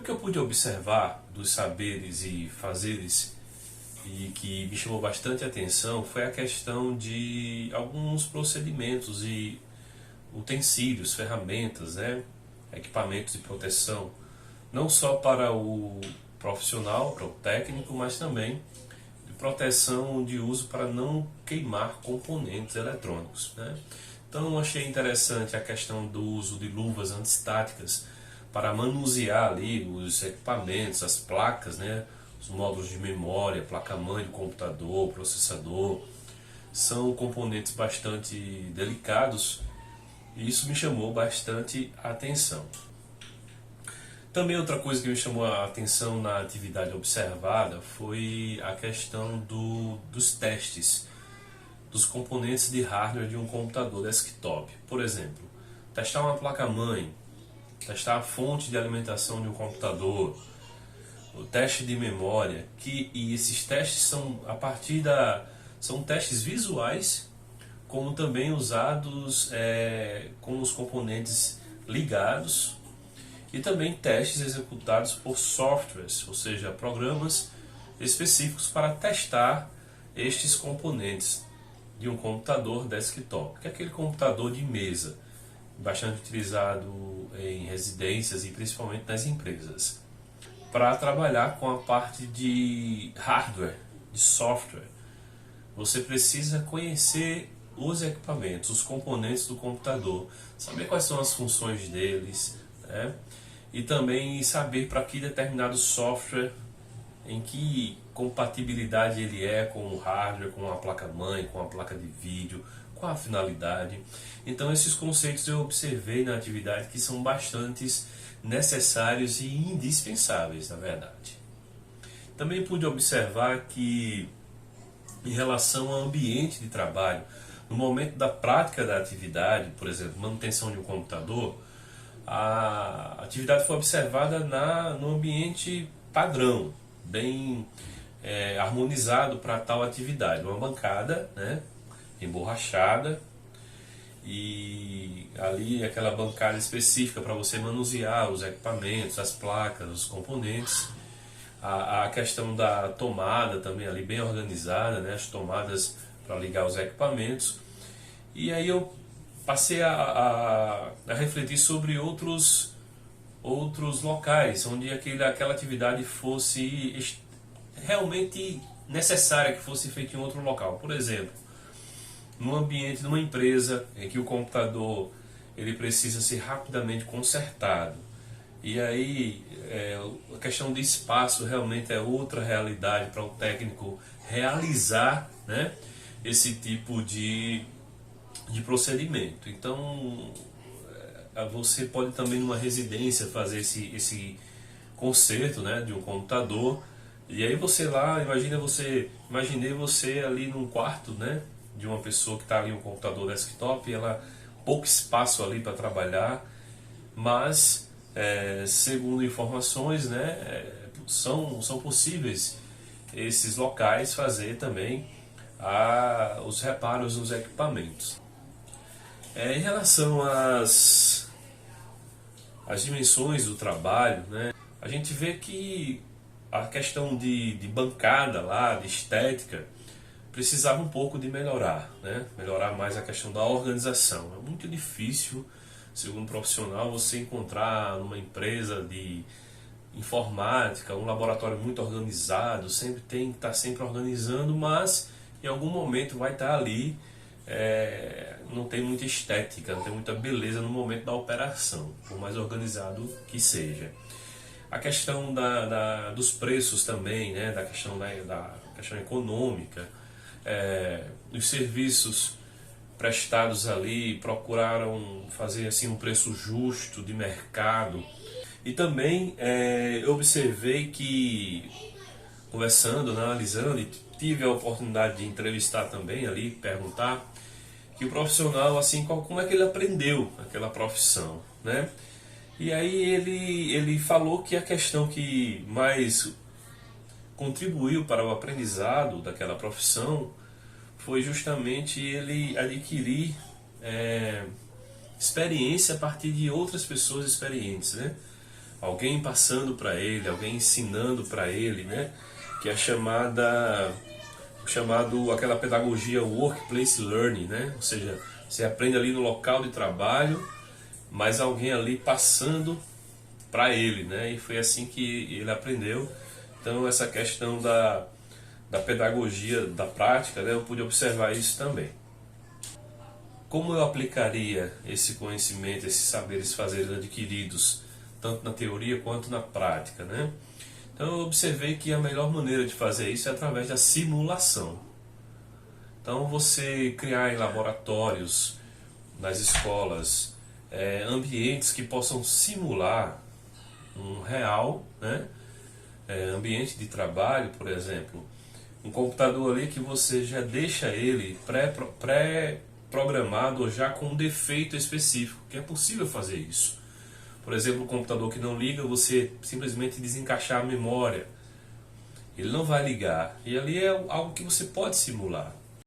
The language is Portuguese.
O que eu pude observar dos saberes e fazeres e que me chamou bastante atenção foi a questão de alguns procedimentos e utensílios, ferramentas, né? Equipamentos de proteção, não só para o profissional, para o técnico, mas também de proteção de uso para não queimar componentes eletrônicos, né? Então achei interessante a questão do uso de luvas antistáticas para manusear ali os equipamentos, as placas, né? Os módulos de memória, placa-mãe do computador, processador. São componentes bastante delicados e isso me chamou bastante a atenção. Também outra coisa que me chamou a atenção na atividade observada foi a questão dos testes dos componentes de hardware de um computador desktop. Por exemplo, testar uma placa-mãe, testar a fonte de alimentação de um computador, o teste de memória, e esses testes são são testes visuais, como também usados com os componentes ligados, e também testes executados por softwares, ou seja, programas específicos para testar estes componentes de um computador desktop, que é aquele computador de mesa, bastante utilizado em residências e principalmente nas empresas, para trabalhar com a parte de hardware, de software. Você precisa conhecer os equipamentos, os componentes do computador, saber quais são as funções deles, né? E também saber para que determinado software, em que compatibilidade ele é com o hardware, com a placa-mãe, com a placa de vídeo, qual a finalidade. Então esses conceitos eu observei na atividade que são bastante necessários e indispensáveis, na verdade. Também pude observar que, em relação ao ambiente de trabalho, no momento da prática da atividade, por exemplo, manutenção de um computador, a atividade foi observada no ambiente padrão, bem harmonizado para tal atividade. Uma bancada, né, emborrachada, e ali aquela bancada específica para você manusear os equipamentos, as placas, os componentes. A questão da tomada também ali bem organizada, né, as tomadas para ligar os equipamentos. E aí eu passei a refletir sobre outros locais onde aquela atividade fosse realmente necessária que fosse feita em outro local. Por exemplo, num ambiente de uma empresa em que o computador ele precisa ser rapidamente consertado. E aí a questão de espaço realmente é outra realidade para o técnico realizar, né, esse tipo de procedimento. Então você pode também numa residência fazer esse conserto, né, de um computador. E aí você lá, imaginei você ali num quarto, né, de uma pessoa que está ali um computador desktop, e ela pouco espaço ali para trabalhar, mas segundo informações, né, são possíveis esses locais fazer também os reparos nos equipamentos. Em relação às dimensões do trabalho, né, a gente vê que a questão de bancada lá, de estética, precisava um pouco de melhorar, né? Melhorar mais a questão da organização. É muito difícil, segundo um profissional, você encontrar numa empresa de informática um laboratório muito organizado, sempre tem que estar sempre organizando, mas em algum momento vai estar ali, não tem muita estética, não tem muita beleza no momento da operação, por mais organizado que seja. A questão dos preços também, né? Da questão econômica, os serviços prestados ali procuraram fazer assim um preço justo de mercado. E também eu observei que, conversando, analisando, e tive a oportunidade de entrevistar também ali, perguntar, que o profissional, assim, como é que ele aprendeu aquela profissão, né? E aí ele falou que a questão que mais contribuiu para o aprendizado daquela profissão foi justamente ele adquirir experiência a partir de outras pessoas experientes, né? alguém passando para ele, alguém ensinando para ele, né? Que é aquela pedagogia workplace learning, né? Ou seja, você aprende ali no local de trabalho, mas alguém ali passando para ele, né? E foi assim que ele aprendeu. Então essa questão da pedagogia, da prática, né? Eu pude observar isso também. Como eu aplicaria esse conhecimento, esses saberes fazeres adquiridos, tanto na teoria quanto na prática, né? Então eu observei que a melhor maneira de fazer isso é através da simulação. Então você criar em laboratórios, nas escolas, ambientes que possam simular um real, né? Ambiente de trabalho, por exemplo, um computador ali que você já deixa ele pré-programado ou já com um defeito específico, que é possível fazer isso. Por exemplo, um computador que não liga, você simplesmente desencaixar a memória, ele não vai ligar, e ali é algo que você pode simular.